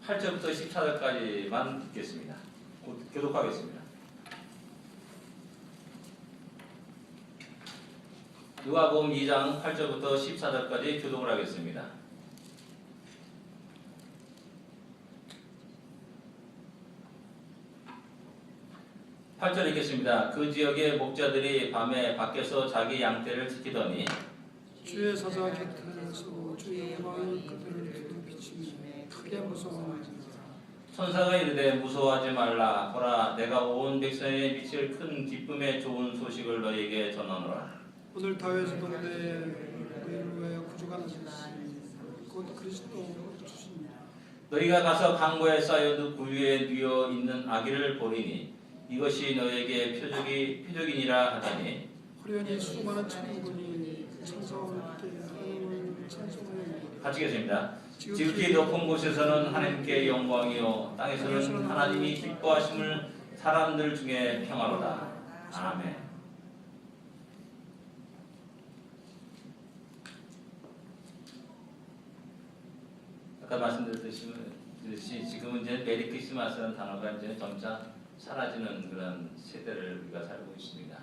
8절부터 14절까지만 읽겠습니다. 교독하겠습니다. 누가복음 2장 8절부터 14절까지 교독을 하겠습니다. 8절 읽겠습니다. 그 지역의 목자들이 밤에 밖에서 자기 양떼를 지키더니 주의 사자 곁에서 주의 영광이 그들을 두루 비치며 크게 무서워하니라. 천사가 이르되 무서워하지 말라. 보라, 내가 온 백성에 미칠 큰 기쁨의 좋은 소식을 너희에게 전하노라. 오늘 다윗의 동네에 너희를 위하여 구주가 나셨으니 곧 그리스도 주시니라. 너희가 가서 강보에 쌓여 그 위에 뉘어 있는 아기를 보리니 이것이 너희에게 표적이니라 하더니 호련히 수많은 천군이 천사와 함께 하나님을 찬송하여 같이 읽겠습니다. 지극히 높은 곳에서는 하나님께 영광이요 땅에서는 하나님이 기뻐하심을 사람들 중에 평화로다. 아멘. 아까 말씀드렸듯이 지금은 이제 메리 크리스마스라는 단어가 이제 점차 사라지는 그런 세대를 우리가 살고 있습니다.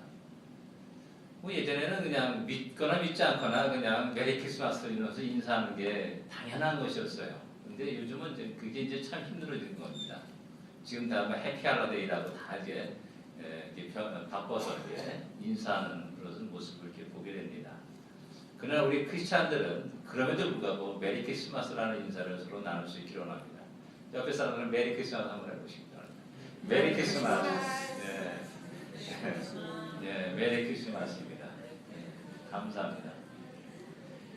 뭐 예전에는 그냥 믿거나 믿지 않거나 그냥 메리 크리스마스 이러면서 인사하는 게 당연한 것이었어요. 근데 요즘은 이제 그게 이제 참 힘들어지는 겁니다. 지금 다 해피 할러데이라고 다 이제 바꿔서 이제 인사하는 그런 모습을 이렇게 보게 됩니다. 그러나 우리 크리스찬들은 그럼에도 불구하고 메리 크리스마스라는 인사를 서로 나눌 수 있기를 원합니다. 옆에 사람들은 메리 크리스마스 한번 해보시기 바랍니다. 메리 크리스마스. 네. 네, 메리 크리스마스입니다. 감사합니다.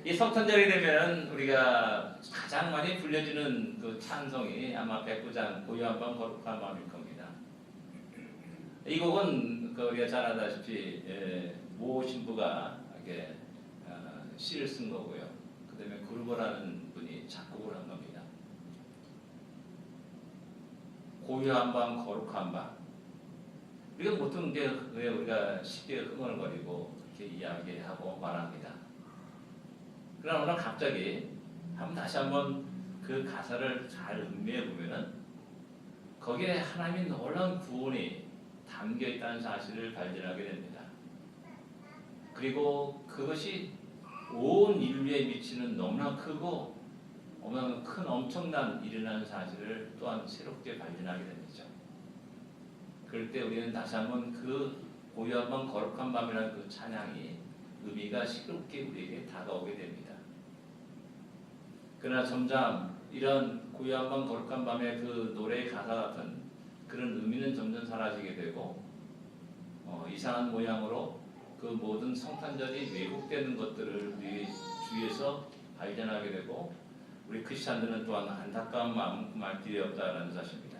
이 성탄절이 되면은 우리가 가장 많이 불려지는 그 찬송이 아마 백부장 고요한 밤 거룩한 밤일 겁니다. 이 곡은 우리가 잘 아다시피 모 신부가 이렇게 시를 쓴 거고요. 그다음에 구르보라는 분이 작곡을 한 겁니다. 고요한 밤, 거룩한 밤. 우리가 보통 이제 왜 우리가 쉽게 흥얼거리고 이렇게 이야기하고 말합니다. 그러나 오늘 갑자기 다시 한번 그 가사를 잘 음미해 보면은 거기에 하나님의 놀라운 구원이 담겨 있다는 사실을 발견하게 됩니다. 그리고 그것이 온 인류에 미치는 너무나 크고 큰 엄청난 일이라는 사실을 또한 새롭게 발견하게 됩니다. 그럴 때 우리는 다시 한번 그 고요한 밤 거룩한 밤이라는 그 찬양이 의미가 새롭게 우리에게 다가오게 됩니다. 그러나 점점 이런 고요한 밤 거룩한 밤의 그 노래의 가사 같은 그런 의미는 점점 사라지게 되고 이상한 모양으로 그 모든 성탄절이 왜곡되는 것들을 우리 주위에서 발견하게 되고 우리 크리스찬들은 또한 안타까운 마음 그말 길이 없다라는 사실입니다.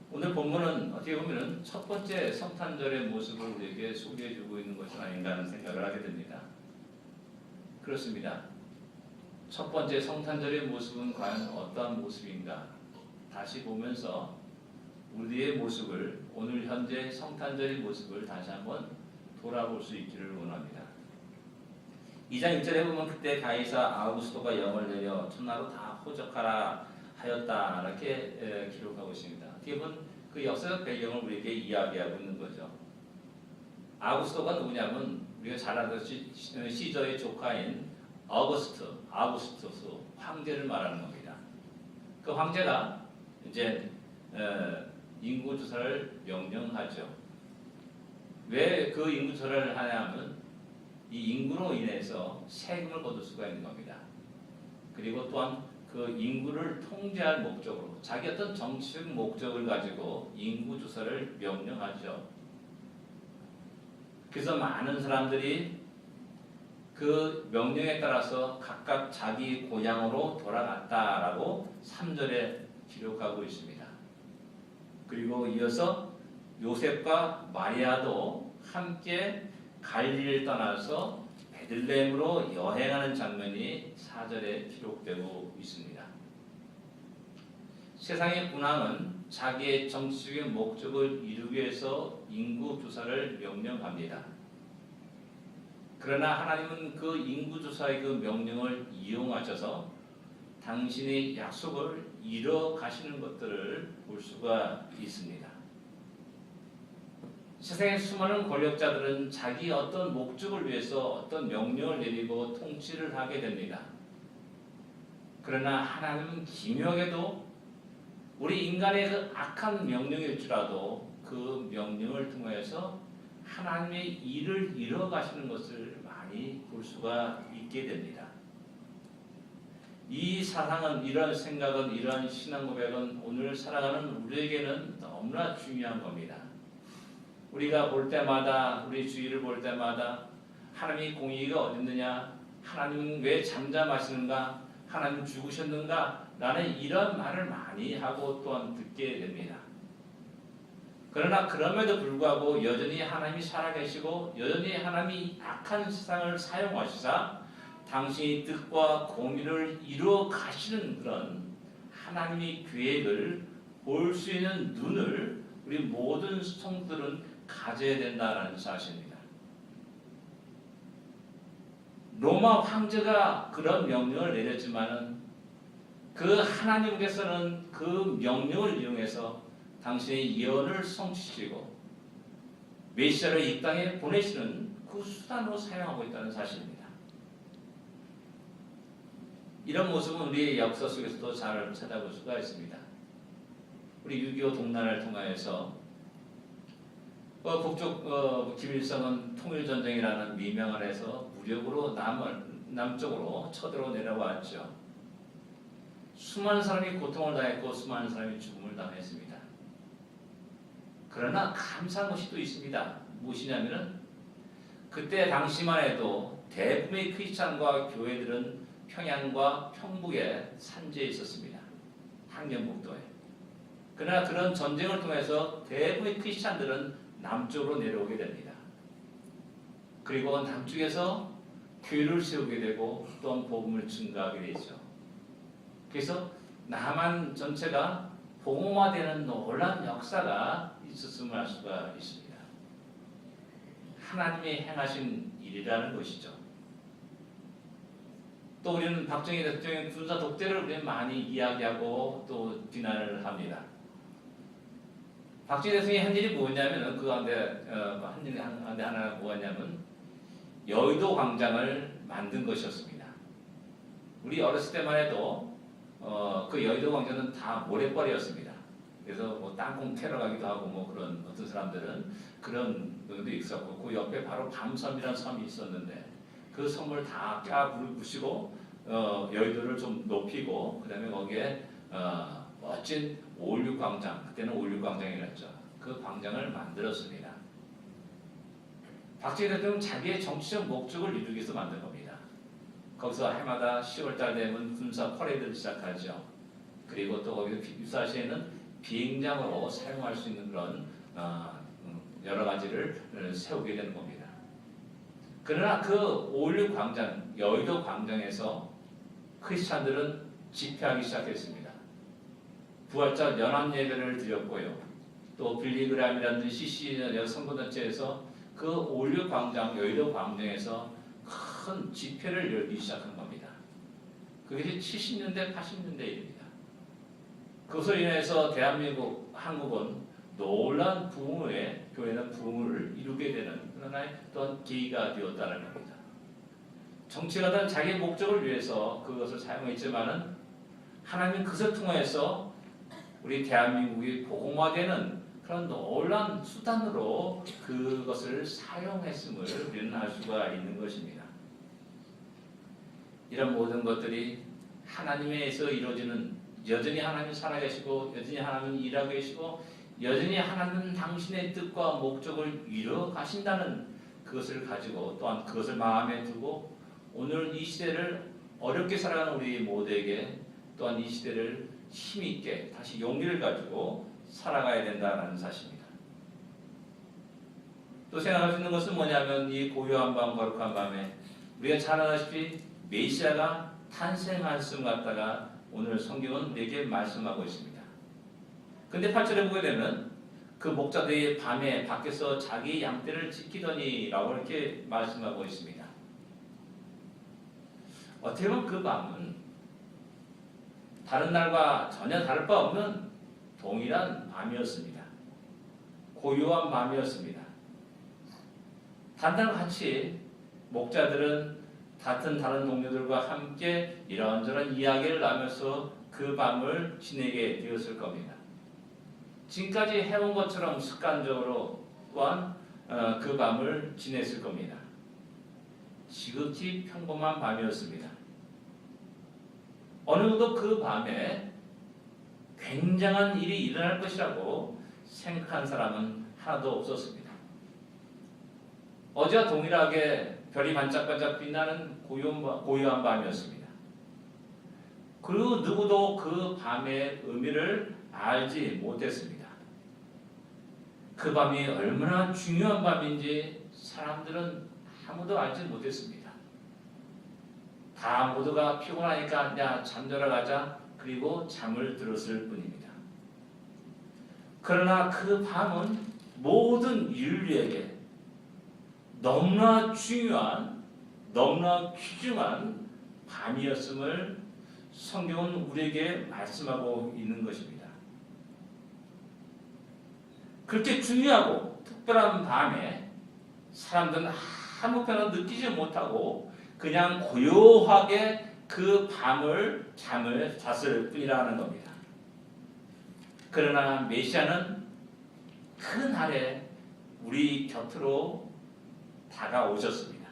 오늘 본문은 어떻게 보면 첫 번째 성탄절의 모습을 우리에게 소개해주고 있는 것이 아닌가 하는 생각을 하게 됩니다. 그렇습니다. 첫 번째 성탄절의 모습은 과연 어떠한 모습인가? 다시 보면서 우리의 모습을 오늘 현재 성탄절의 모습을 다시 한번 돌아볼 수 있기를 원합니다. 2장 1절에 보면 그때 가이사 아우구스토가 영을 내려 천하로 다 호적하라 하였다 이렇게 기록하고 있습니다. 어떻게 보면 그 역사적 배경을 우리에게 이야기하고 있는 거죠. 아우구스토가 누구냐면 우리가 잘 알듯이 시저의 조카인 아우구스토스 황제를 말하는 겁니다. 그 황제가 이제 인구 조사를 명령하죠. 왜 그 인구 조사를 하냐면 이 인구로 인해서 세금을 거둘 수가 있는 겁니다. 그리고 또한 그 인구를 통제할 목적으로 자기 어떤 정치적 목적을 가지고 인구 조사를 명령하죠. 그래서 많은 사람들이 그 명령에 따라서 각각 자기 고향으로 돌아갔다라고 3절에 기록하고 있습니다. 그리고 이어서 요셉과 마리아도 함께 갈릴리를 떠나서 베들레헴으로 여행하는 장면이 4절에 기록되고 있습니다. 세상의 군왕은 자기의 정치적인 목적을 이루기 위해서 인구 조사를 명령합니다. 그러나 하나님은 그 인구 조사의 그 명령을 이용하셔서 당신의 약속을 이뤄 가시는 것들을 볼 수가 있습니다. 세상의 수많은 권력자들은 자기 어떤 목적을 위해서 어떤 명령을 내리고 통치를 하게 됩니다. 그러나 하나님은 기묘하게도 우리 인간의 그 악한 명령일지라도 그 명령을 통해서 하나님의 일을 이뤄 가시는 것을 많이 볼 수가 있게 됩니다. 이 사상은, 이런 생각은, 이러한 신앙 고백은 오늘 살아가는 우리에게는 너무나 중요한 겁니다. 우리가 볼 때마다, 우리 주위를 볼 때마다 하나님의 공의가 어디 있느냐, 하나님은 왜 잠잠하시는가, 하나님 죽으셨는가, 라는 이런 말을 많이 하고 또한 듣게 됩니다. 그러나 그럼에도 불구하고 여전히 하나님이 살아계시고 여전히 하나님이 악한 세상을 사용하시사 당신의 뜻과 공의를 이루어 가시는 그런 하나님의 계획을 볼 수 있는 눈을 우리 모든 성도들은 가져야 된다는 사실입니다. 로마 황제가 그런 명령을 내렸지만은 그 하나님께서는 그 명령을 이용해서 당신의 예언을 성취시키고 메시아를 이 땅에 보내시는 그 수단으로 사용하고 있다는 사실입니다. 이런 모습은 우리의 역사 속에서도 잘 찾아볼 수가 있습니다. 우리 6.25 동란을 통하여서 북쪽 김일성은 통일전쟁이라는 미명 아래서 무력으로 남쪽으로 쳐들어 내려왔죠. 수많은 사람이 고통을 당했고 수많은 사람이 죽음을 당했습니다. 그러나 감사한 것이 또 있습니다. 무엇이냐면은 그때 당시만 해도 대부분의 크리스찬과 교회들은 평양과 평북에 산지에 있었습니다. 항전북도에. 그러나 그런 전쟁을 통해서 대부분의 크리스찬들은 남쪽으로 내려오게 됩니다. 그리고 남쪽에서 교회를 세우게 되고 또한 복음을 증가하게 되죠. 그래서 남한 전체가 복음화되는 놀라운 역사가 있었음을 알 수가 있습니다. 하나님이 행하신 일이라는 것이죠. 또 우리는 박정희 대통령의 군사 독재를 우리는 많이 이야기하고 또 비난을 합니다. 박정희 대통령이 한 일이 뭐냐면 그 가운데 한 일이 하나 뭐냐면 여의도 광장을 만든 것이었습니다. 우리 어렸을 때만 해도 그 여의도 광장은 다 모래벌이였습니다. 그래서 뭐 땅콩 캐러 가기도 하고 뭐 그런 어떤 사람들은 그런 것도 있었고 그 옆에 바로 밤섬이라는 섬이 있었는데 그 섬을 다 부시고 여의도를 좀 높이고 그다음에 거기에 멋진 5.16 광장, 그때는 5.16 광장이랬죠. 그 광장을 만들었습니다. 박정희 대통령은 자기의 정치적 목적을 이루기 위해서 만든 겁니다. 거기서 해마다 10월달 되면 군사 퍼레이드를 시작하죠. 그리고 또 거기서 유사시에는 비행장으로 사용할 수 있는 그런 여러 가지를 세우게 되는 겁니다. 그러나 그 5.16 광장, 여의도 광장에서 크리스찬들은 집회하기 시작했습니다. 부활절 연합 예배를 드렸고요. 또 빌리그램이라든지 CC 선거단체에서 그 5.16 광장, 여의도 광장에서 큰 집회를 열기 시작한 겁니다. 그것이 70년대, 80년대 일입니다. 그것으로 인해서 대한민국, 한국은 놀라운 부흥의 교회는 부흥을 이루게 되는 하나의 또한 계기가 되었다는 겁니다. 정치가든 자기의 목적을 위해서 그것을 사용했지만은 하나님은 그것을 통해서 우리 대한민국이 복음화되는 그런 놀라운 수단으로 그것을 사용했음을 우리는 알 수가 있는 것입니다. 이런 모든 것들이 하나님에서 이루어지는 여전히 하나님이 살아계시고 여전히 하나님이 일하고 계시고 여전히 하나님은 당신의 뜻과 목적을 이루어 가신다는 그것을 가지고 또한 그것을 마음에 두고 오늘 이 시대를 어렵게 살아가는 우리 모두에게 또한 이 시대를 힘있게 다시 용기를 가지고 살아가야 된다는 사실입니다. 또 생각할 수 있는 것은 뭐냐면 이 고요한 밤 거룩한 밤에 우리가 잘 아다시피 메시아가 탄생하였음 갖다가 오늘 성경은 우리에게 말씀하고 있습니다. 근데 8절에 보게 되면 그 목자들이 밤에 밖에서 자기 양떼를 지키더니 라고 이렇게 말씀하고 있습니다. 어떻게 보면 그 밤은 다른 날과 전혀 다를 바 없는 동일한 밤이었습니다. 고요한 밤이었습니다. 다른 같이 목자들은 같은 다른 동료들과 함께 이런저런 이야기를 나누면서 그 밤을 지내게 되었을 겁니다. 지금까지 해온 것처럼 습관적으로 또한 그 밤을 지냈을 겁니다. 지극히 평범한 밤이었습니다. 어느 누구도 그 밤에 굉장한 일이 일어날 것이라고 생각한 사람은 하나도 없었습니다. 어제와 동일하게 별이 반짝반짝 빛나는 고요한 밤이었습니다. 그리고 누구도 그 밤의 의미를 알지 못했습니다. 그 밤이 얼마나 중요한 밤인지 사람들은 아무도 알지 못했습니다. 다 모두가 피곤하니까 야 잠들어 가자 그리고 잠을 들었을 뿐입니다. 그러나 그 밤은 모든 인류에게 너무나 중요한 너무나 귀중한 밤이었음을 성경은 우리에게 말씀하고 있는 것입니다. 그렇게 중요하고 특별한 밤에 사람들은 아무 변화 느끼지 못하고 그냥 고요하게 그 밤을 잠을 잤을 뿐이라는 겁니다. 그러나 메시아는 그 날에 우리 곁으로 다가오셨습니다.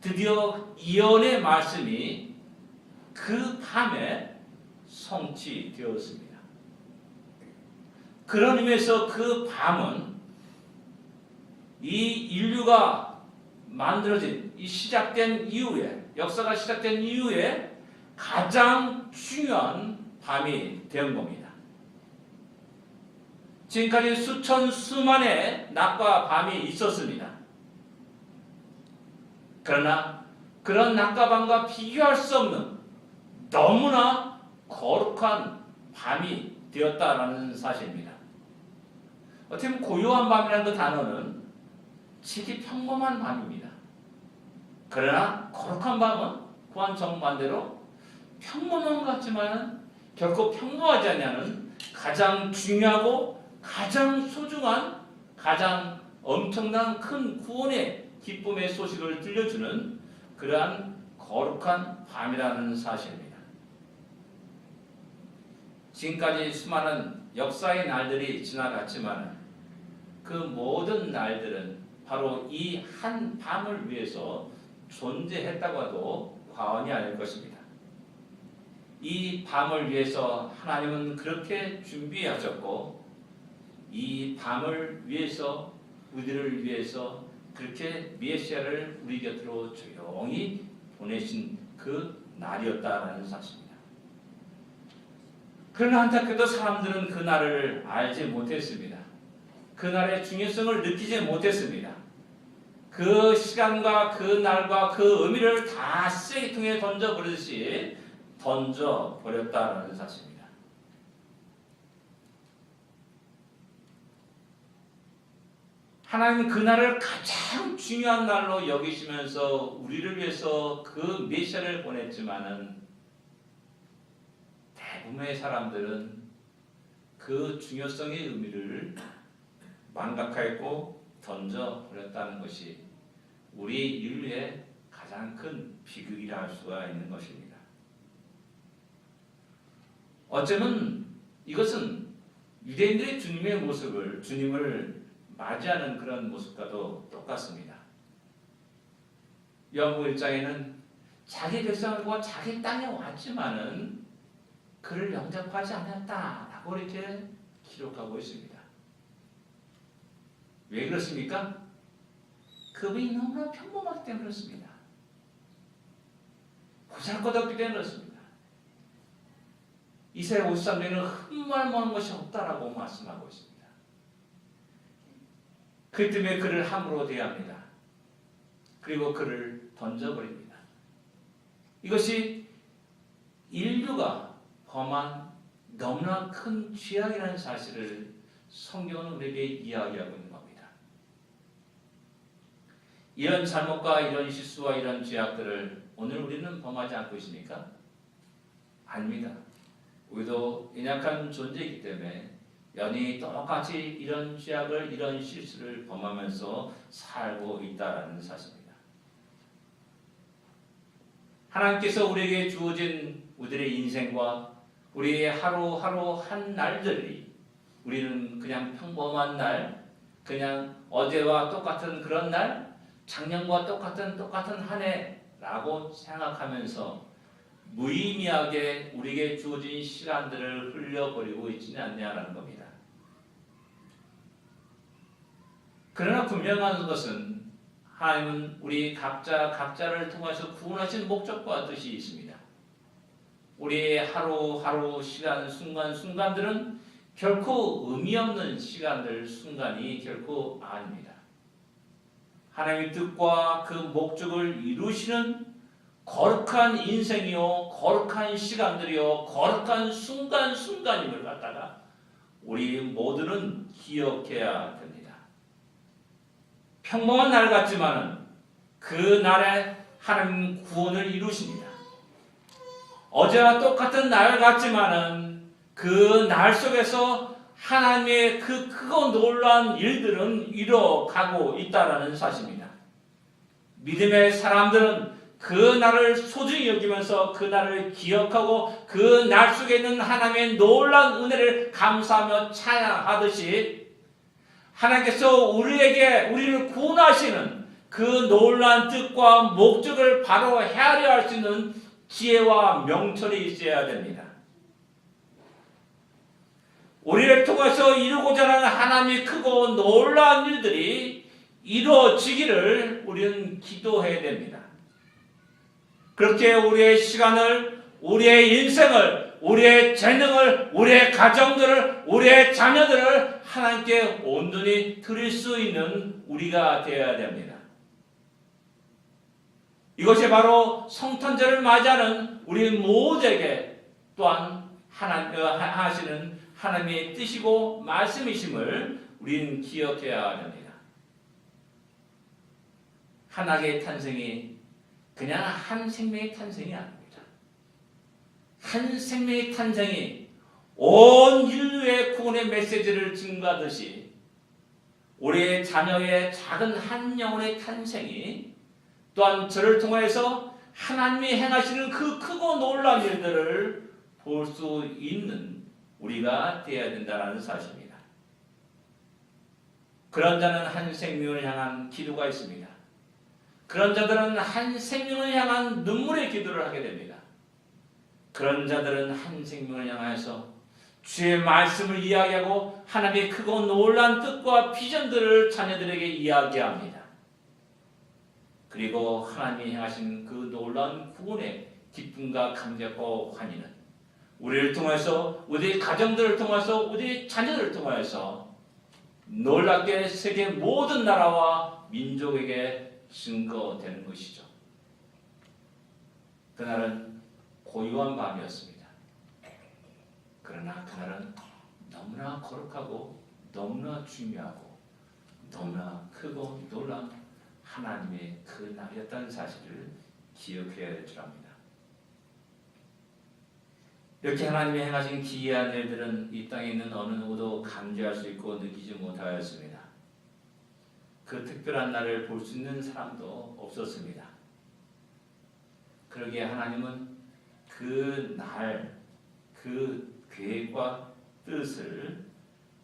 드디어 예언의 말씀이 그 밤에 성취되었습니다. 그런 의미에서 그 밤은 이 인류가 만들어진 이 시작된 이후에 역사가 시작된 이후에 가장 중요한 밤이 된 겁니다. 지금까지 수천 수만의 낮과 밤이 있었습니다. 그러나 그런 낮과 밤과 비교할 수 없는 너무나 거룩한 밤이 되었다라는 사실입니다. 어떻게 보면 고요한 밤이라는 그 단어는 지극히 평범한 밤입니다. 그러나 거룩한 밤은 또한 정반대로 평범한 것 같지만 결코 평범하지 않냐는 가장 중요하고 가장 소중한 가장 엄청난 큰 구원의 기쁨의 소식을 들려주는 그러한 거룩한 밤이라는 사실입니다. 지금까지 수많은 역사의 날들이 지나갔지만 그 모든 날들은 바로 이 한 밤을 위해서 존재했다고 해도 과언이 아닐 것입니다. 이 밤을 위해서 하나님은 그렇게 준비하셨고 이 밤을 위해서 우리들을 위해서 그렇게 메시아를 우리 곁으로 조용히 보내신 그 날이었다라는 사실입니다. 그러나 안타깝게도 사람들은 그 날을 알지 못했습니다. 그 날의 중요성을 느끼지 못했습니다. 그 시간과 그 날과 그 의미를 다 쓰레기통에 던져버리듯이 던져버렸다라는 사실입니다. 하나님은 그 날을 가장 중요한 날로 여기시면서 우리를 위해서 그 메시아를 보냈지만은 대부분의 사람들은 그 중요성의 의미를 망각하였고 던져버렸다는 것이 우리 인류의 가장 큰 비극이라 할 수가 있는 것입니다. 어쩌면 이것은 유대인들의 주님의 모습을 주님을 맞이하는 그런 모습과도 똑같습니다. 요한복음 1장에는 자기 백성과 자기 땅에 왔지만은 그를 영접하지 않았다라고 이렇게 기록하고 있습니다. 왜 그렇습니까? 그분이 너무나 평범하기 때문에 그렇습니다. 보잘것없기 때문에 그렇습니다. 이사야 53장에는 흠말모는 것이 없다라고 말씀하고 있습니다. 그 때문에 그를 함부로 대합니다. 그리고 그를 던져버립니다. 이것이 인류가 범한 너무나 큰 죄악이라는 사실을 성경은 우리에게 이야기하고 있는 겁니다. 이런 잘못과 이런 실수와 이런 죄악들을 오늘 우리는 범하지 않고 있습니까? 아닙니다. 우리도 연약한 존재이기 때문에 연이 똑같이 이런 죄악을 이런 실수를 범하면서 살고 있다라는 사실입니다. 하나님께서 우리에게 주어진 우리들의 인생과 우리의 하루하루 한 날들이 우리는 그냥 평범한 날, 그냥 어제와 똑같은 그런 날, 작년과 똑같은 한 해라고 생각하면서 무의미하게 우리에게 주어진 시간들을 흘려버리고 있지는 않냐라는 겁니다. 그러나 분명한 것은 하나님은 우리 각자를 통해서 구원하신 목적과 뜻이 있습니다. 우리의 하루하루 시간, 순간순간들은 결코 의미 없는 시간들, 순간이 결코 아닙니다. 하나님의 뜻과 그 목적을 이루시는 거룩한 인생이요, 거룩한 시간들이요, 거룩한 순간순간임을 갖다가 우리 모두는 기억해야 됩니다. 평범한 날 같지만은 그 날에 하나님 구원을 이루십니다. 어제와 똑같은 날 같지만은 그 날 속에서 하나님의 그 크고 놀라운 일들은 이뤄가고 있다라는 사실입니다. 믿음의 사람들은 그 날을 소중히 여기면서 그 날을 기억하고 그 날 속에 있는 하나님의 놀라운 은혜를 감사하며 찬양하듯이 하나님께서 우리를 구원하시는 그 놀라운 뜻과 목적을 바로 헤아려 할 수 있는 지혜와 명철이 있어야 됩니다. 우리를 통해서 이루고자 하는 하나님의 크고 놀라운 일들이 이루어지기를 우리는 기도해야 됩니다. 그렇게 우리의 시간을, 우리의 인생을, 우리의 재능을, 우리의 가정들을, 우리의 자녀들을 하나님께 온전히 드릴 수 있는 우리가 되어야 됩니다. 이것이 바로 성탄절을 맞이하는 우리 모두에게 또한 하시는 하나님의 뜻이고 말씀이심을 우리는 기억해야 됩니다. 하나님의 탄생이 그냥 한 생명의 탄생이 아닙니다. 한 생명의 탄생이 온 인류의 구원의 메시지를 증거하듯이 우리의 자녀의 작은 한 영혼의 탄생이 또한 저를 통해서 하나님이 행하시는 그 크고 놀라운 일들을 볼 수 있는 우리가 되어야 된다는 사실입니다. 그런 자는 한 생명을 향한 기도가 있습니다. 그런 자들은 한 생명을 향한 눈물의 기도를 하게 됩니다. 그런 자들은 한 생명을 향해서 주의 말씀을 이야기하고 하나님의 크고 놀라운 뜻과 비전들을 자녀들에게 이야기합니다. 그리고 하나님이 행하신 그 놀라운 구원의 기쁨과 감격과 환희는 우리를 통해서, 우리 가정들을 통해서, 우리 자녀들을 통해서 놀랍게 세계 모든 나라와 민족에게 증거되는 것이죠. 그날은 고요한 밤이었습니다. 그러나 그날은 너무나 거룩하고 너무나 중요하고 너무나 크고 놀라운 하나님의 그 날이었다는 사실을 기억해야 될 줄 압니다. 이렇게 하나님이 행하신 기이한 일들은 이 땅에 있는 어느 누구도 감지할 수 있고 느끼지 못하였습니다. 그 특별한 날을 볼 수 있는 사람도 없었습니다. 그러기에 하나님은 그 날, 그 계획과 뜻을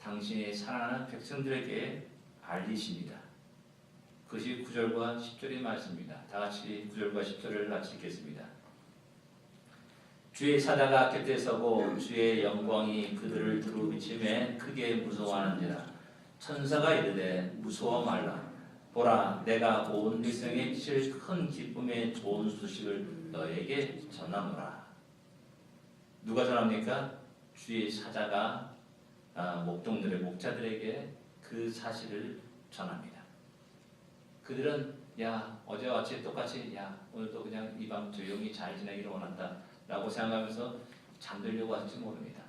당신의 사랑하는 백성들에게 알리십니다. 그것이 9절과 10절의 말씀입니다. 다 같이 9절과 10절을 같이 읽겠습니다. 주의 사자가 곁에 서고 주의 영광이 그들을 두루 비침에 크게 무서워하는지라. 천사가 이르되 무서워 말라. 보라, 내가 온 백성에 비칠 큰 기쁨의 좋은 소식을 너에게 전하노라. 누가 전합니까? 주의 사자가 목동들의 목자들에게 그 사실을 전합니다. 그들은 야, 어제와 같이 똑같이 야, 오늘도 그냥 이 밤 조용히 잘 지내기를 원한다 라고 생각하면서 잠들려고 할지 모릅니다.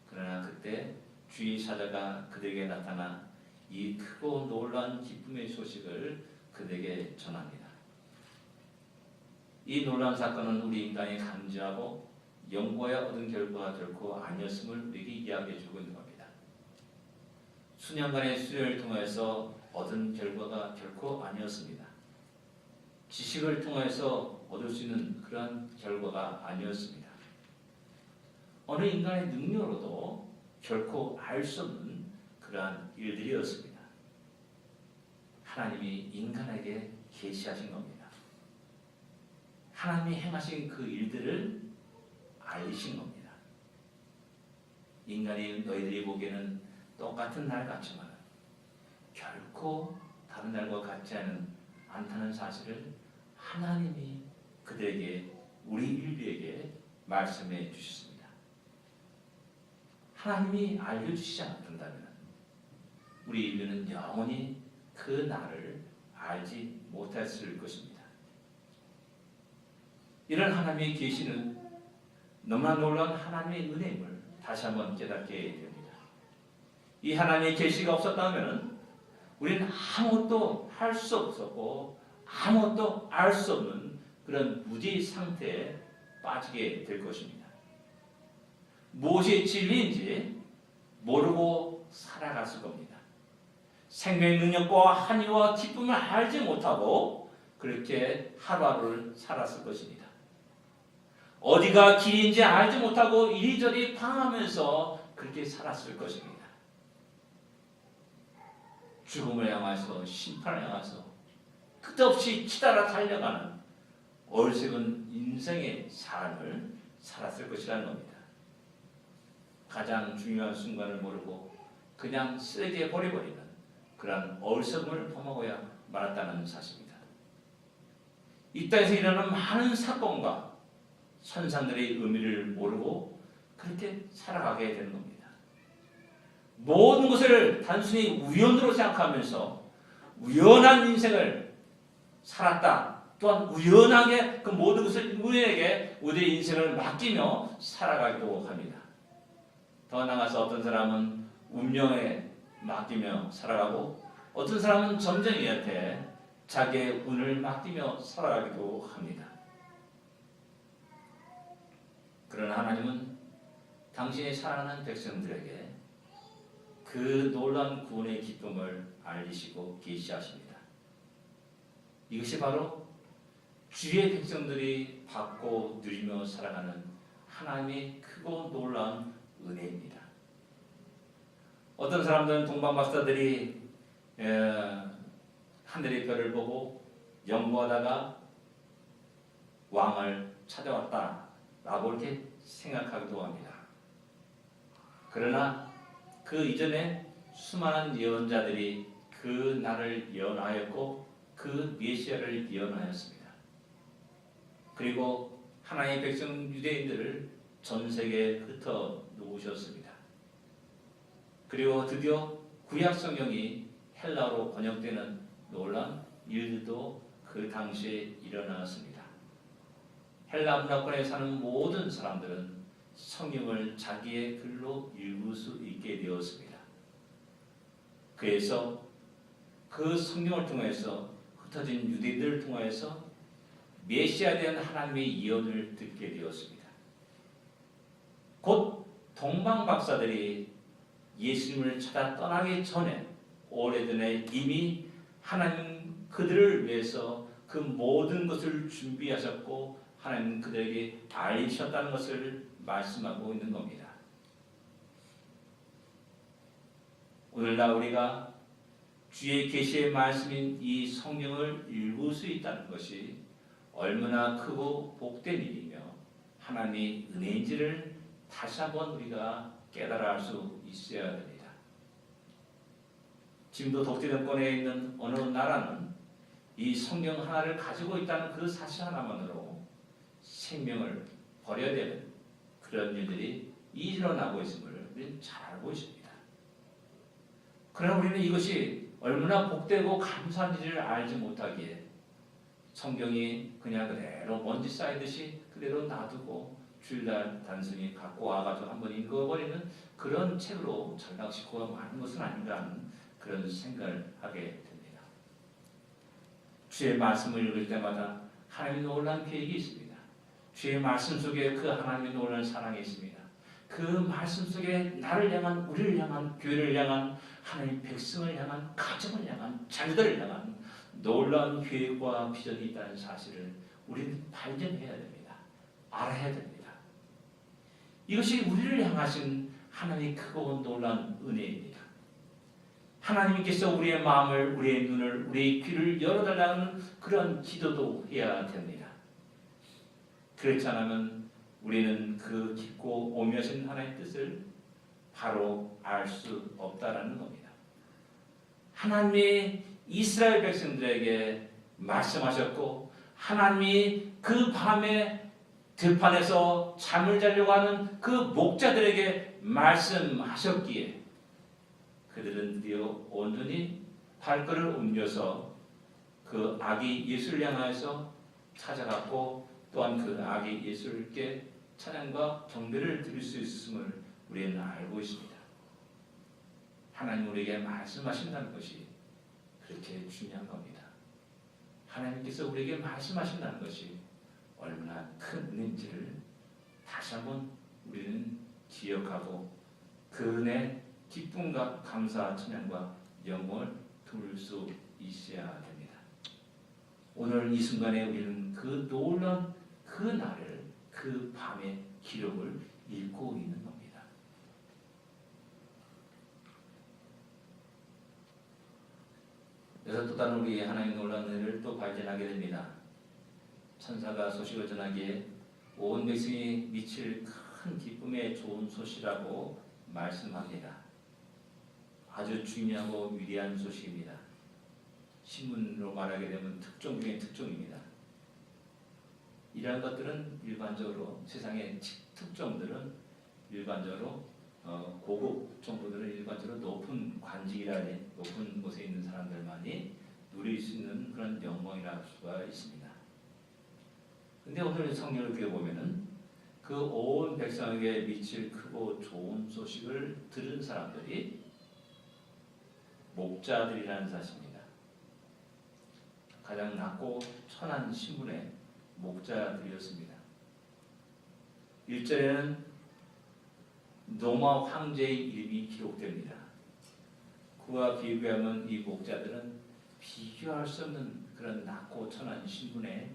그러나 그때 주의 사자가 그들에게 나타나 이 크고 놀라운 기쁨의 소식을 그들에게 전합니다. 이 놀라운 사건은 우리 인간이 감지하고 연구하여 얻은 결과가 결코 아니었음을 우리에게 이야기해 주고 있는 겁니다. 수년간의 수련을 통해서 얻은 결과가 결코 아니었습니다. 지식을 통해서 얻을 수 있는 그런 결과가 아니었습니다. 어느 인간의 능력으로도 결코 알 수 없는 그러한 일들이었습니다. 하나님이 인간에게 계시하신 겁니다. 하나님이 행하신 그 일들을 알리신 겁니다. 인간이 너희들이 보기에는 똑같은 날 같지만 결코 다른 날과 같지 않다는 사실을 하나님이 그들에게, 우리 인류에게 말씀해 주셨습니다. 하나님이 알려주시지 않는다면 우리 인류는 영원히 그 날을 알지 못했을 것입니다. 이런 하나님의 계시는 너무나 놀라운 하나님의 은혜임을 다시 한번 깨닫게 됩니다. 이 하나님의 계시가 없었다면 우리는 아무것도 할 수 없었고 아무것도 알 수 없는 그런 무지 상태에 빠지게 될 것입니다. 무엇이 진리인지 모르고 살아갔을 겁니다. 생명의 능력과 한의와 기쁨을 알지 못하고 그렇게 하루하루를 살았을 것입니다. 어디가 길인지 알지 못하고 이리저리 방황하면서 그렇게 살았을 것입니다. 죽음을 향해서, 심판을 향해서 끝없이 치달아 달려가는 어리석은 인생의 삶을 살았을 것이라는 겁니다. 가장 중요한 순간을 모르고 그냥 쓰레기에 버려버리는 그러한 어리석음을 범하고야 말았다는 사실입니다. 이 땅에서 일어나는 많은 사건과 선상들의 의미를 모르고 그렇게 살아가게 되는 겁니다. 모든 것을 단순히 우연으로 생각하면서 우연한 인생을 살았다. 또한 우연하게 그 모든 것을 우연에게 우리의 인생을 맡기며 살아가기도 합니다. 더 나아가서 어떤 사람은 운명에 맡기며 살아가고 어떤 사람은 점쟁이한테 자기의 운을 맡기며 살아가기도 합니다. 그러나 하나님은 당신의 사랑하는 백성들에게 그 놀라운 구원의 기쁨을 알리시고 계시하십니다. 이것이 바로 주의 백성들이 받고 누리며 살아가는 하나님의 크고 놀라운 은혜입니다. 어떤 사람들은 동방박사들이 하늘의 별을 보고 연구하다가 왕을 찾아왔다라고 이렇게 생각하기도 합니다. 그러나 그 이전에 수많은 예언자들이 그 날을 예언하였고 그 메시아를 예언하였습니다. 그리고 하나님의 백성 유대인들을 전 세계에 흩어 놓으셨습니다. 그리고 드디어 구약 성경이 헬라어로 번역되는 놀라운 일들도 그 당시에 일어났습니다. 헬라 문화권에 사는 모든 사람들은 성경을 자기의 글로 읽을 수 있게 되었습니다. 그래서 그 성경을 통해서 흩어진 유대인들을 통해서 메시아에 대한 하나님의 예언을 듣게 되었습니다. 곧 동방박사들이 예수님을 찾아 떠나기 전에 오래전에 이미 하나님 그들을 위해서 그 모든 것을 준비하셨고 하나님 그들에게 알리셨다는 것을 말씀하고 있는 겁니다. 오늘날 우리가 주의 계시의 말씀인 이 성경을 읽을 수 있다는 것이 얼마나 크고 복된 일이며 하나님의 은혜인지를 다시 한번 우리가 깨달아 알 수 있어야 됩니다. 지금도 독재 정권에 있는 어느 나라는 이 성경 하나를 가지고 있다는 그 사실 하나만으로 생명을 버려야 되는 그런 일들이 일어나고 있음을 우리는 잘 알고 있습니다. 그러나 우리는 이것이 얼마나 복되고 감사한지를 알지 못하기에 성경이 그냥 그대로 먼지 쌓이듯이 그대로 놔두고 주일날 단순히 갖고 와가지고 한번 읽어버리는 그런 책으로 전락시키고 마는 것은 아닌가 하는 그런 생각을 하게 됩니다. 주의 말씀을 읽을 때마다 하나님의 놀라운 계획이 있습니다. 주의 말씀 속에 그 하나님의 놀라운 사랑이 있습니다. 그 말씀 속에 나를 향한, 우리를 향한, 교회를 향한, 하나님 백성을 향한, 가정을 향한, 자녀들을 향한 놀라운 계획과 비전이 있다는 사실을 우리는 발견해야 됩니다. 알아야 됩니다. 이것이 우리를 향하신 하나님의 크고 놀라운 은혜입니다. 하나님께서 우리의 마음을, 우리의 눈을, 우리의 귀를 열어달라는 그런 기도도 해야 됩니다. 그렇지 않으면 우리는 그 깊고 오묘하신 하나님의 뜻을 바로 알 수 없다라는 겁니다. 하나님이 이스라엘 백성들에게 말씀하셨고, 하나님이 그 밤에 들판에서 잠을 자려고 하는 그 목자들에게 말씀하셨기에 그들은 드디어 온전히 발걸음을 옮겨서 그 아기 예수를 향하여서 찾아갔고, 또한 그 아기 예수께 찬양과 경배를 드릴 수 있음을 우리는 알고 있습니다. 하나님 우리에게 말씀하신다는 것이 그렇게 중요한 겁니다. 하나님께서 우리에게 말씀하신다는 것이 얼마나 큰 은혜인지를 다시 한번 우리는 기억하고 그 은혜 기쁨과 감사, 찬양과 영광을 돌릴 수 있어야 됩니다. 오늘 이 순간에 우리는 그 놀라운 그 날을, 그 밤의 기록을 읽고 있는 겁니다. 그래서 또 다른 우리 하나님의 놀라운 은혜를 또 발견하게 됩니다. 천사가 소식을 전하기에 온 백성이 미칠 큰 기쁨의 좋은 소식이라고 말씀합니다. 아주 중요하고 위대한 소식입니다. 신문으로 말하게 되면 특종 중에 특종입니다. 이러한 것들은 일반적으로 세상의 특종들은 일반적으로 고급 정보들은 일반적으로 높은 관직이라는 높은 곳에 있는 사람들만이 누릴 수 있는 그런 영광이라고 할 수가 있습니다. 근데 오늘 성경을 읽어보면은 그 온 백성에게 미칠 크고 좋은 소식을 들은 사람들이 목자들이라는 사실입니다. 가장 낮고 천한 신분의 목자들이었습니다. 1절에는 노마 황제의 이름이 기록됩니다. 그와 비교하면 이 목자들은 비교할 수 없는 그런 낮고 천한 신분의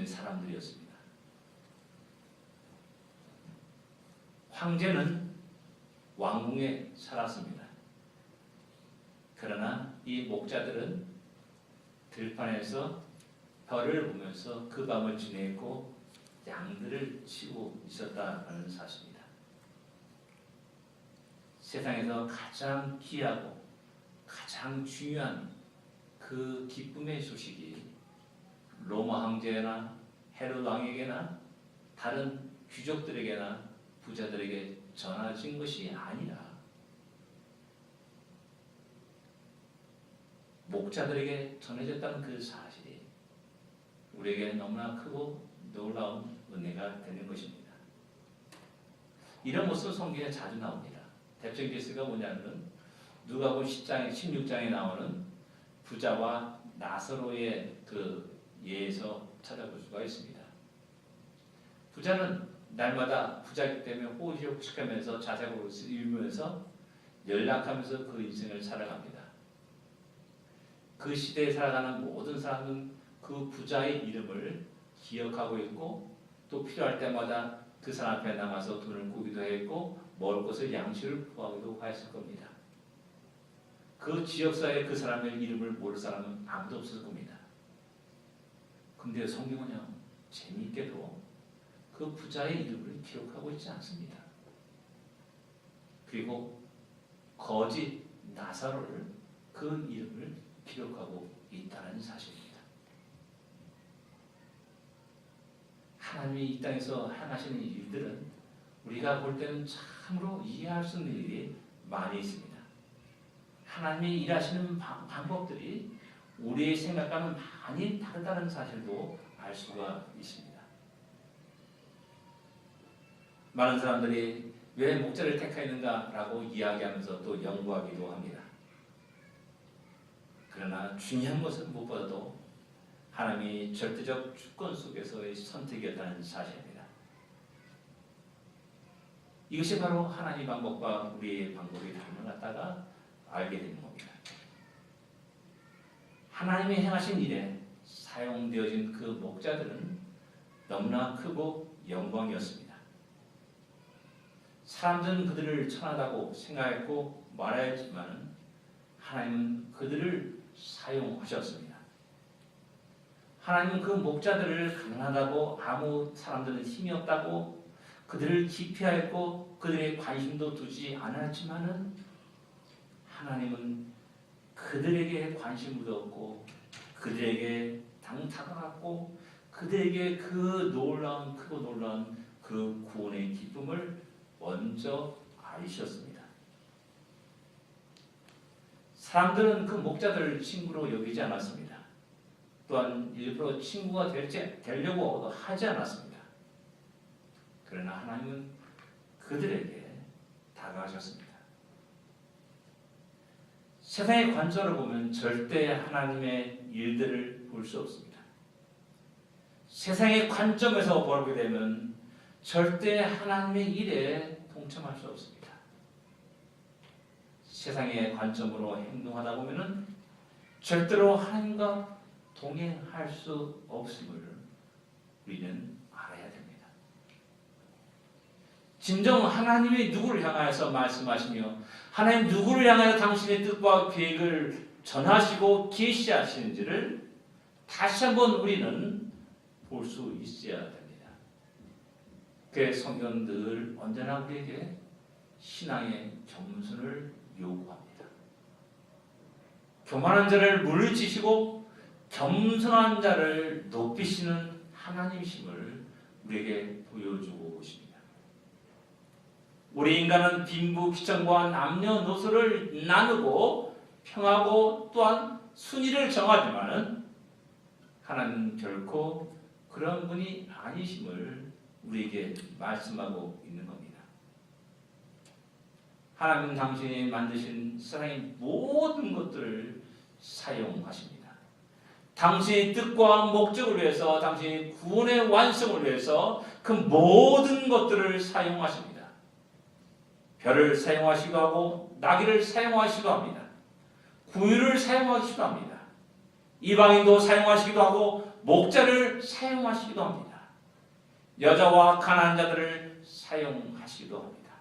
사람들이었습니다. 황제는 왕궁에 살았습니다. 그러나 이 목자들은 들판에서 별을 보면서 그 밤을 지냈고 양들을 치고 있었다는 사실입니다. 세상에서 가장 귀하고 가장 중요한 그 기쁨의 소식이 로마 황제나 헤롯 왕에게나 다른 귀족들에게나 부자들에게 전해진 것이 아니라 목자들에게 전해졌다는 그 사실이 우리에게 너무나 크고 놀라운 은혜가 되는 것입니다. 이런 모습 성경에 자주 나옵니다. 대표적인 케이스가 뭐냐면 누가복음 10장, 16장에 나오는 부자와 나사로의 그 예에서 찾아볼 수가 있습니다. 부자는 날마다 부자이기 때문에 호의호식하면서 자색으로 일면서 연락하면서 그 인생을 살아갑니다. 그 시대에 살아가는 모든 사람은 그 부자의 이름을 기억하고 있고 또 필요할 때마다 그 사람 앞에 나가서 돈을 꾸기도 했고 먹을 것을 양식을 구하기도 했을 겁니다. 그 지역사회에 그 사람의 이름을 모를 사람은 아무도 없을 겁니다. 근데 성경은요, 재미있게도 그 부자의 이름을 기록하고 있지 않습니다. 그리고 거짓 나사로를 그 이름을 기록하고 있다는 사실입니다. 하나님이 이 땅에서 행하시는 일들은 우리가 볼 때는 참으로 이해할 수 있는 일이 많이 있습니다. 하나님이 일하시는 방법들이 우리의 생각과는 많이 다르다는 사실도 알 수가 있습니다. 많은 사람들이 왜 목자를 택하였는가라고 이야기하면서 또 연구하기도 합니다. 그러나 중요한 것은 무엇보다도 하나님이 절대적 주권 속에서의 선택이었다는 사실입니다. 이것이 바로 하나님의 방법과 우리의 방법이 다름을 갖다가 알게 되는 겁니다. 하나님이 행하신 일에 사용되어진 그 목자들은 너무나 크고 영광이었습니다. 사람들은 그들을 천하다고 생각했고 말하였지만 하나님은 그들을 사용하셨습니다. 하나님은 그 목자들을 가난하다고 아무 사람들은 힘이 없다고 그들을 기피하였고 그들의 관심도 두지 않았지만은 하나님은 그들에게 관심을 두었고 그들에게 다가갔고 그들에게 그 놀라운 크고 놀라운 그 구원의 기쁨을 먼저 알리셨습니다. 사람들은 그 목자들을 친구로 여기지 않았습니다. 또한 일부러 친구가 되려고 하지 않았습니다. 그러나 하나님은 그들에게 다가가셨습니다. 세상의 관점으로 보면 절대 하나님의 일들을 볼 수 없습니다. 세상의 관점에서 보게 되면 절대 하나님의 일에 동참할 수 없습니다. 세상의 관점으로 행동하다 보면은 절대로 하나님과 동행할 수 없음을 우리는 알아야 됩니다. 진정 하나님이 누구를 향하여서 말씀하시며 하나님 누구를 향하여 당신의 뜻과 계획을 전하시고 계시하시는지를 다시 한번 우리는 볼 수 있어야 됩니다. 그 성경은 늘 언제나 우리에게 신앙의 겸손을 요구합니다. 교만한 자를 물리치시고 겸손한 자를 높이시는 하나님이심을 우리에게 보여주고 계십니다. 우리 인간은 빈부귀천과 남녀노소를 나누고 평하고 또한 순위를 정하지만은 하나님은 결코 그런 분이 아니심을 우리에게 말씀하고 있는 겁니다. 하나님은 당신이 만드신 세상의 모든 것들을 사용하십니다. 당신의 뜻과 목적을 위해서 당신의 구원의 완성을 위해서 그 모든 것들을 사용하십니다. 별을 사용하시기도 하고 나귀를 사용하시기도 합니다. 구유를 사용하시기도 합니다. 이방인도 사용하시기도 하고 목자를 사용하시기도 합니다. 여자와 가난한 자들을 사용하시기도 합니다.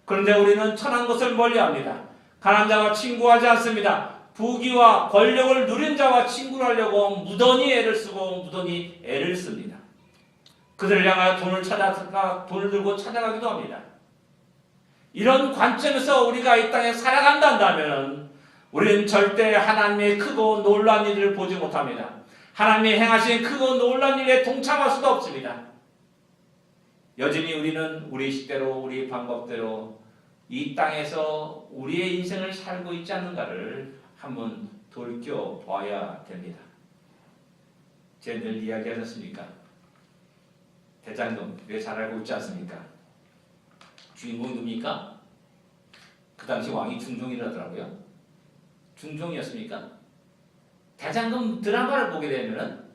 그런데 우리는 천한 것을 멀리합니다. 가난한 자와 친구하지 않습니다. 부귀와 권력을 누린 자와 친구를 하려고 무던히 애를 쓰고 무던히 애를 씁니다. 그들을 향하여 돈을 들고 찾아가기도 합니다. 이런 관점에서 우리가 이 땅에 살아간다면 우리는 절대 하나님의 크고 놀라운 일을 보지 못합니다. 하나님이 행하신 크고 놀라운 일에 동참할 수도 없습니다. 여전히 우리는 우리 식대로 우리 방법대로 이 땅에서 우리의 인생을 살고 있지 않는가를 한번 돌이켜봐야 됩니다. 제가 늘 이야기하셨습니까? 대장금 왜 잘 알고 있지 않습니까? 주인공이 누굽니까? 그 당시 왕이 중종이라더라고요. 중종이었습니까? 대장금 드라마를 보게 되면은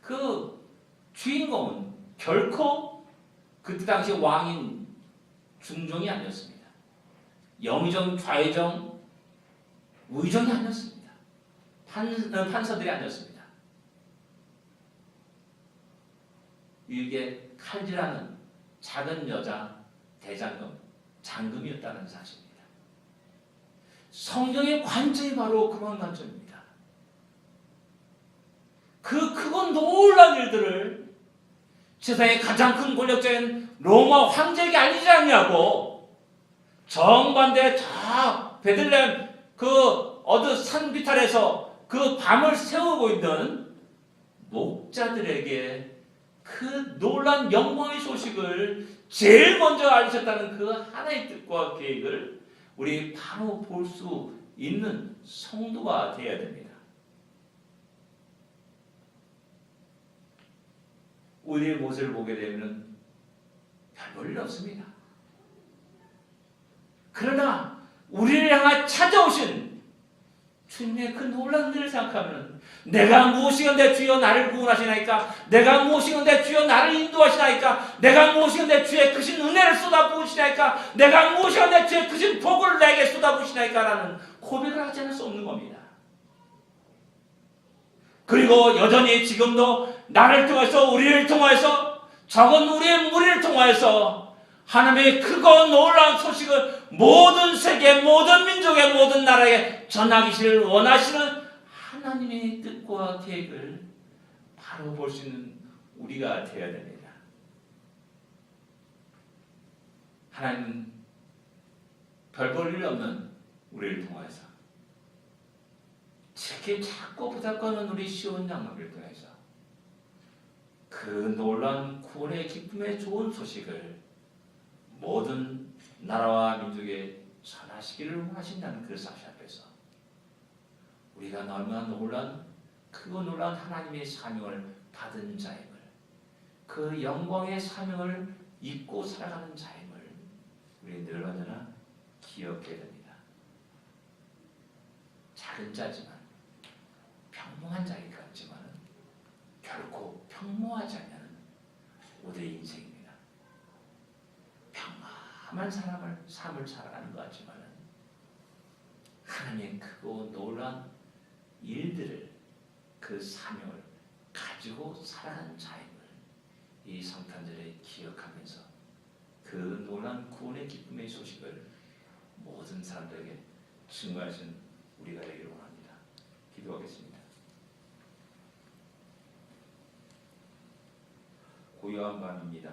그 주인공은 결코 그때 당시 왕인 중종이 아니었습니다. 영의정, 좌의정, 우의정이 아니었습니다. 판서들이 아니었습니다. 이게 칼질하는 작은 여자 대장금, 장금이었다는 사실입니다. 성경의 관점이 바로 그런 관점입니다. 그 크고 놀라운 일들을 세상의 가장 큰 권력자인 로마 황제에게 알리지 않냐고 정반대 저 베들레헴 그 어느 산 비탈에서 그 밤을 세우고 있는 목자들에게 그 놀란 영광의 소식을 제일 먼저 알리셨다는 그 하나의 뜻과 계획을 우리 바로 볼 수 있는 성도가 되어야 됩니다. 우리의 모습을 보게 되면 별 볼 일 없습니다. 그러나 우리를 향해 찾아오신 주님의 그 놀라운 일을 생각하면 내가 무엇이건대 주여 나를 구원하시나이까? 내가 무엇이건대 주여 나를 인도하시나이까? 내가 무엇이건대 주의 크신 은혜를 쏟아부으시나이까? 내가 무엇이건대 주의 크신 복을 내게 쏟아부으시나이까? 라는 고백을 하지 않을 수 없는 겁니다. 그리고 여전히 지금도 나를 통해서 우리를 통해서 적은 우리의 무리를 통하여서 하나님의 크고 놀라운 소식을 모든 세계 모든 민족의 모든 나라에 전하기를 원하시는 하나님의 뜻과 계획을 바로 볼 수 있는 우리가 되어야 됩니다. 하나님은 별 볼 일 없는 우리를 통해서 특히 작고 부탁하는 우리 시온 양나비를 통해서 그 놀라운 구원의 기쁨의 좋은 소식을 모든 나라와 민족에 전하시기를 원하신다는 그 사실 앞에서 우리가 너무나 놀란 그 놀라운 하나님의 사명을 받은 자임을, 그 영광의 사명을 잊고 살아가는 자임을 우리 늘 언제나 기억해야 됩니다. 작은 자지만 평범한 자일 것 같지만 결코 평범하지 않는 우리의 인생입니다. 평범한 삶을 살아가는 것 같지만 하나님의 크고 놀라운 일들을, 그 사명을 가지고 살아가는 자임을 이 성탄절에 기억하면서 그 놀라운 구원의 기쁨의 소식을 모든 사람들에게 증거하신 우리가 되기를 원합니다. 기도하겠습니다. 고요한 밤입니다.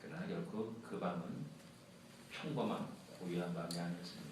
그러나 결코 그 밤은 평범한 고요한 밤이 아니었습니다.